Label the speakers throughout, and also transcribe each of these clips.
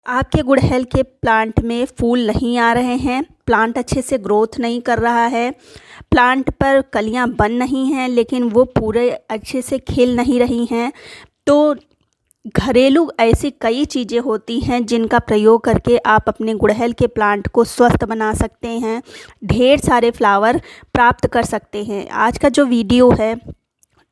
Speaker 1: आपके गुड़हल के प्लांट में फूल नहीं आ रहे हैं, प्लांट अच्छे से ग्रोथ नहीं कर रहा है, प्लांट पर कलियां बन नहीं हैं लेकिन वो पूरे अच्छे से खिल नहीं रही हैं। तो घरेलू ऐसी कई चीज़ें होती हैं जिनका प्रयोग करके आप अपने गुड़हल के प्लांट को स्वस्थ बना सकते हैं, ढेर सारे फ्लावर प्राप्त कर सकते हैं। आज का जो वीडियो है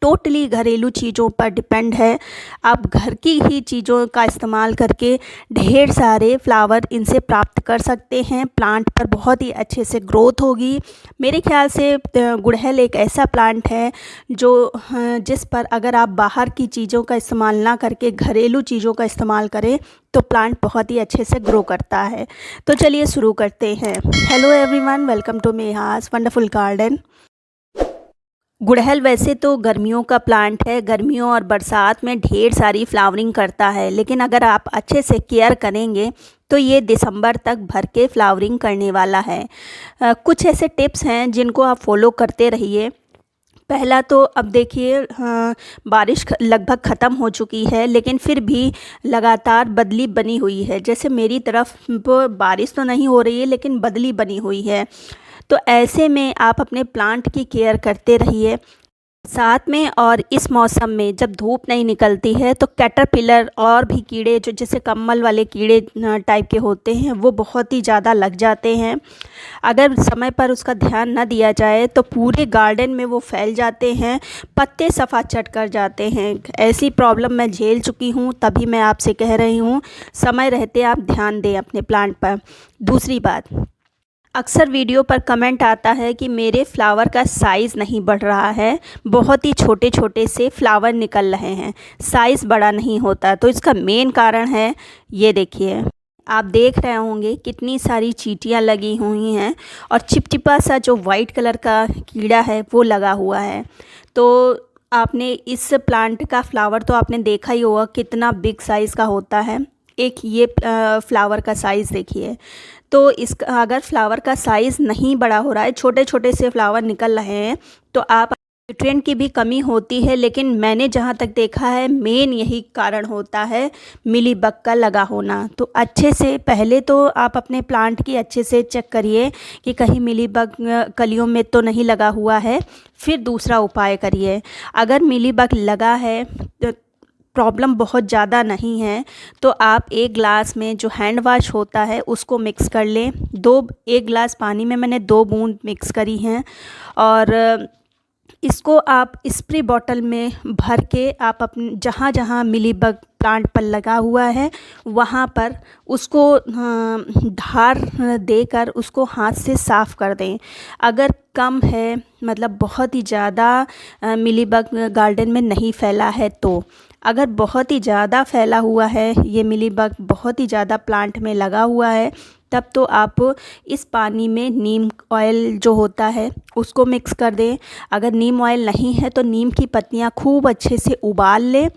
Speaker 1: टोटली घरेलू चीज़ों पर डिपेंड है। आप घर की ही चीज़ों का इस्तेमाल करके ढेर सारे फ्लावर इनसे प्राप्त कर सकते हैं। प्लांट पर बहुत ही अच्छे से ग्रोथ होगी। मेरे ख्याल से गुड़हल एक ऐसा प्लांट है जो जिस पर अगर आप बाहर की चीज़ों का इस्तेमाल ना करके घरेलू चीज़ों का इस्तेमाल करें तो प्लांट बहुत ही अच्छे से ग्रो करता है। तो चलिए शुरू करते हैं। Hello everyone, welcome to Meha's wonderful garden. गुड़हल वैसे तो गर्मियों का प्लांट है, गर्मियों और बरसात में ढेर सारी फ्लावरिंग करता है, लेकिन अगर आप अच्छे से केयर करेंगे तो ये दिसंबर तक भर के फ्लावरिंग करने वाला है। कुछ ऐसे टिप्स हैं जिनको आप फॉलो करते रहिए। पहला तो अब देखिए, बारिश लगभग ख़त्म हो चुकी है लेकिन फिर भी लगातार बदली बनी हुई है। जैसे मेरी तरफ बारिश तो नहीं हो रही है लेकिन बदली बनी हुई है। तो ऐसे में आप अपने प्लांट की केयर करते रहिए। साथ में और इस मौसम में जब धूप नहीं निकलती है तो कैटरपिलर और भी कीड़े जो जैसे कम्मल वाले कीड़े टाइप के होते हैं वो बहुत ही ज़्यादा लग जाते हैं। अगर समय पर उसका ध्यान न दिया जाए तो पूरे गार्डन में वो फैल जाते हैं, पत्ते सफ़ा चट कर जाते हैं। ऐसी प्रॉब्लम मैं झेल चुकी हूँ, तभी मैं आपसे कह रही हूँ समय रहते आप ध्यान दें अपने प्लांट पर। दूसरी बात, अक्सर वीडियो पर कमेंट आता है कि मेरे फ्लावर का साइज़ नहीं बढ़ रहा है, बहुत ही छोटे छोटे से फ्लावर निकल रहे हैं, साइज़ बड़ा नहीं होता। तो इसका मेन कारण है, ये देखिए, आप देख रहे होंगे कितनी सारी चींटियां लगी हुई हैं और चिपचिपा सा जो वाइट कलर का कीड़ा है वो लगा हुआ है। तो आपने इस प्लांट का फ्लावर तो आपने देखा ही होगा कितना बिग साइज़ का होता है। एक ये फ्लावर का साइज़ देखिए। तो इसका अगर फ्लावर का साइज़ नहीं बड़ा हो रहा है, छोटे छोटे से फ्लावर निकल रहे हैं, तो आप न्यूट्रिएंट की भी कमी होती है। लेकिन मैंने जहाँ तक देखा है मेन यही कारण होता है, मिलीबग का लगा होना। तो अच्छे से पहले तो आप अपने प्लांट की अच्छे से चेक करिए कि कहीं मिलीबग कलियों में तो नहीं लगा हुआ है, फिर दूसरा उपाय करिए। अगर मिलीबग लगा है तो प्रॉब्लम बहुत ज़्यादा नहीं है तो आप एक गिलास में जो हैंड वाश होता है उसको मिक्स कर लें। एक गिलास पानी में मैंने 2 बूंद मिक्स करी हैं और इसको आप स्प्रे बॉटल में भर के आप अपने जहाँ जहाँ मिलीबग प्लांट पर लगा हुआ है वहाँ पर उसको धार देकर उसको हाथ से साफ़ कर दें। अगर कम है, मतलब बहुत ही ज़्यादा मिलीबग गार्डन में नहीं फैला है, तो अगर बहुत ही ज़्यादा फैला हुआ है, ये मिलीबग बहुत ही ज़्यादा प्लांट में लगा हुआ है, तब तो आप इस पानी में नीम ऑयल जो होता है उसको मिक्स कर दें। अगर नीम ऑयल नहीं है तो नीम की पत्तियां खूब अच्छे से उबाल लें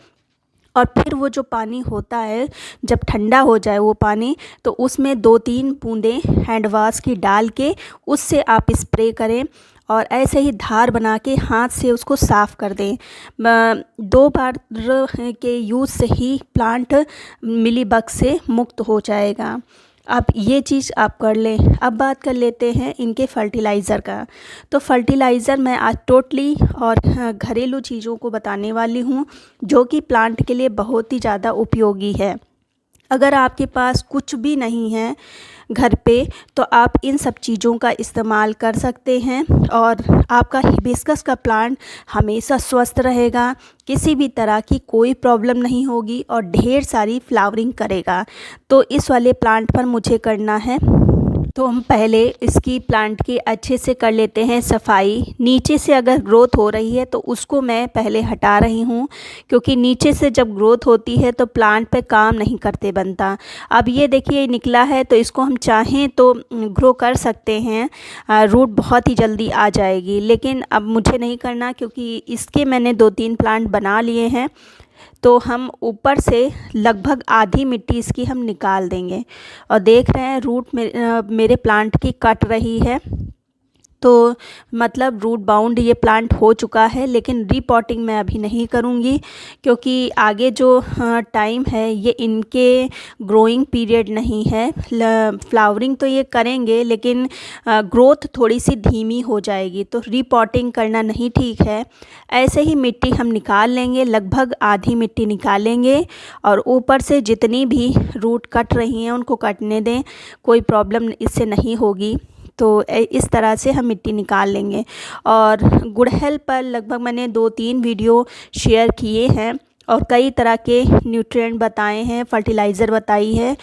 Speaker 1: और फिर वो जो पानी होता है जब ठंडा हो जाए वो पानी, तो उसमें 2-3 बूंदें हैंड वॉश की डाल के उससे आप स्प्रे करें और ऐसे ही धार बना के हाथ से उसको साफ़ कर दें। 2 बार के यूज़ से ही प्लांट मिलीबग से मुक्त हो जाएगा। अब ये चीज़ आप कर लें। अब बात कर लेते हैं इनके फर्टिलाइज़र का। तो फर्टिलाइज़र मैं आज टोटली और घरेलू चीज़ों को बताने वाली हूँ जो कि प्लांट के लिए बहुत ही ज़्यादा उपयोगी है। अगर आपके पास कुछ भी नहीं है घर पे तो आप इन सब चीज़ों का इस्तेमाल कर सकते हैं और आपका हिबिस्कस का प्लांट हमेशा स्वस्थ रहेगा, किसी भी तरह की कोई प्रॉब्लम नहीं होगी और ढेर सारी फ्लावरिंग करेगा। तो इस वाले प्लांट पर मुझे करना है, तो हम पहले इसकी प्लांट की अच्छे से कर लेते हैं सफाई। नीचे से अगर ग्रोथ हो रही है तो उसको मैं पहले हटा रही हूँ, क्योंकि नीचे से जब ग्रोथ होती है तो प्लांट पे काम नहीं करते बनता। अब ये देखिए निकला है तो इसको हम चाहें तो ग्रो कर सकते हैं, रूट बहुत ही जल्दी आ जाएगी। लेकिन अब मुझे नहीं करना क्योंकि इसके मैंने 2-3 प्लांट बना लिए हैं। तो हम ऊपर से लगभग आधी मिट्टी इसकी हम निकाल देंगे और देख रहे हैं रूट मेरे प्लांट की कट रही है। तो मतलब रूट बाउंड ये प्लांट हो चुका है, लेकिन रीपॉटिंग मैं अभी नहीं करूँगी क्योंकि आगे जो टाइम है ये इनके ग्रोइंग पीरियड नहीं है। फ्लावरिंग तो ये करेंगे लेकिन ग्रोथ थोड़ी सी धीमी हो जाएगी, तो रीपॉटिंग करना नहीं ठीक है। ऐसे ही मिट्टी हम निकाल लेंगे, लगभग आधी मिट्टी निकालेंगे और ऊपर से जितनी भी रूट कट रही हैं उनको कटने दें, कोई प्रॉब्लम इससे नहीं होगी। तो इस तरह से हम मिट्टी निकाल लेंगे। और गुड़हल पर लगभग मैंने 2-3 वीडियो शेयर किए हैं और कई तरह के न्यूट्रिएंट बताए हैं, फर्टिलाइज़र बताई है।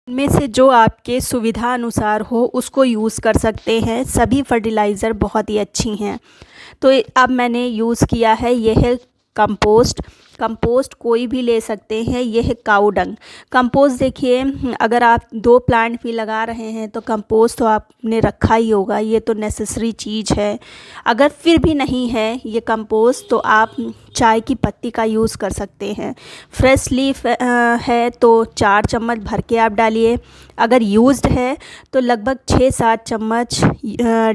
Speaker 1: इनमें से जो आपके सुविधा अनुसार हो उसको यूज़ कर सकते हैं। सभी फर्टिलाइज़र बहुत ही अच्छी हैं। तो अब मैंने यूज़ किया है, ये है कंपोस्ट। कंपोस्ट कोई भी ले सकते हैं। ये है काऊ डंग। कंपोस्ट देखिए, अगर आप 2 प्लांट भी लगा रहे हैं तो कंपोस्ट तो आपने रखा ही होगा, ये तो नेसेसरी चीज़ है। अगर फिर भी नहीं है ये कंपोस्ट तो आप चाय की पत्ती का यूज़ कर सकते हैं। फ्रेश लीफ है तो 4 चम्मच भर के आप डालिए। अगर यूज्ड है तो लगभग 6-7 चम्मच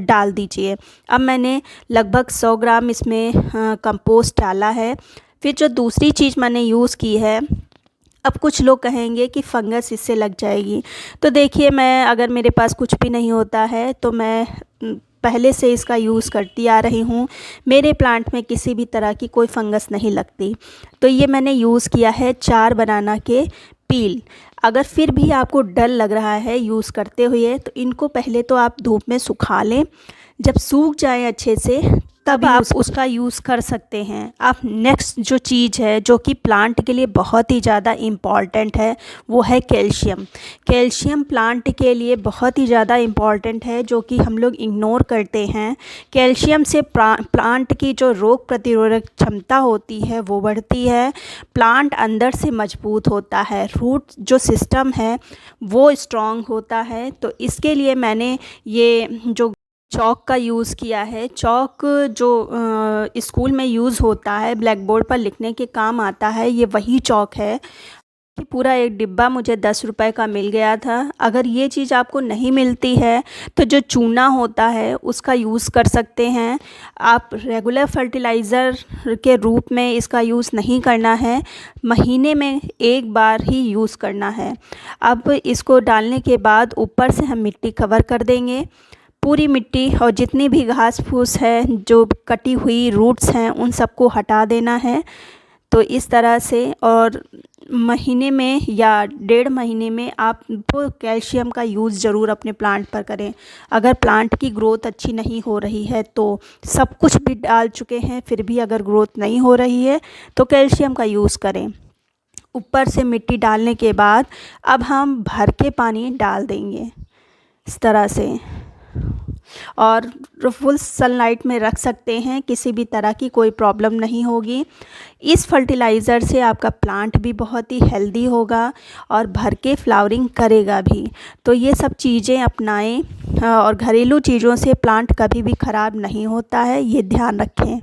Speaker 1: डाल दीजिए। अब मैंने लगभग 100 ग्राम इसमें कंपोस्ट डाला है। फिर जो दूसरी चीज़ मैंने यूज़ की है, अब कुछ लोग कहेंगे कि फंगस इससे लग जाएगी, तो देखिए मैं अगर मेरे पास कुछ भी नहीं होता है तो मैं पहले से इसका यूज़ करती आ रही हूँ। मेरे प्लांट में किसी भी तरह की कोई फंगस नहीं लगती। तो ये मैंने यूज़ किया है 4 बनाना के पील। अगर फिर भी आपको डर लग रहा है यूज़ करते हुए तो इनको पहले तो आप धूप में सुखा लें। जब सूख जाए अच्छे से तब आप उसका यूज़ कर सकते हैं। आप नेक्स्ट जो चीज़ है जो कि प्लांट के लिए बहुत ही ज़्यादा इम्पॉर्टेंट है वो है कैल्शियम। कैल्शियम प्लांट के लिए बहुत ही ज़्यादा इम्पॉर्टेंट है, जो कि हम लोग इग्नोर करते हैं। कैल्शियम से प्लांट की जो रोग प्रतिरोधक क्षमता होती है वो बढ़ती है। प्लांट अंदर से मजबूत होता है, रूट जो सिस्टम है वो स्ट्रॉन्ग होता है। तो इसके लिए मैंने ये जो चॉक का यूज़ किया है। चॉक जो स्कूल में यूज़ होता है, ब्लैक बोर्ड पर लिखने के काम आता है, ये वही चॉक है। कि पूरा एक डिब्बा मुझे 10 रुपए का मिल गया था। अगर ये चीज़ आपको नहीं मिलती है तो जो चूना होता है उसका यूज़ कर सकते हैं। आप रेगुलर फर्टिलाइज़र के रूप में इसका यूज़ नहीं करना है, महीने में 1 बार ही यूज़ करना है। अब इसको डालने के बाद ऊपर से हम मिट्टी कवर कर देंगे। पूरी मिट्टी और जितनी भी घास फूस है, जो कटी हुई रूट्स हैं, उन सबको हटा देना है। तो इस तरह से, और महीने में या 1.5 महीने में आप कैल्शियम का यूज़ ज़रूर अपने प्लांट पर करें। अगर प्लांट की ग्रोथ अच्छी नहीं हो रही है तो सब कुछ भी डाल चुके हैं फिर भी अगर ग्रोथ नहीं हो रही है तो कैल्शियम का यूज़ करें। ऊपर से मिट्टी डालने के बाद अब हम भर के पानी डाल देंगे इस तरह से, और फुल सनलाइट में रख सकते हैं, किसी भी तरह की कोई प्रॉब्लम नहीं होगी। इस फर्टिलाइज़र से आपका प्लांट भी बहुत ही हेल्दी होगा और भर के फ्लावरिंग करेगा भी। तो ये सब चीज़ें अपनाएं और घरेलू चीज़ों से प्लांट कभी भी ख़राब नहीं होता है, ये ध्यान रखें।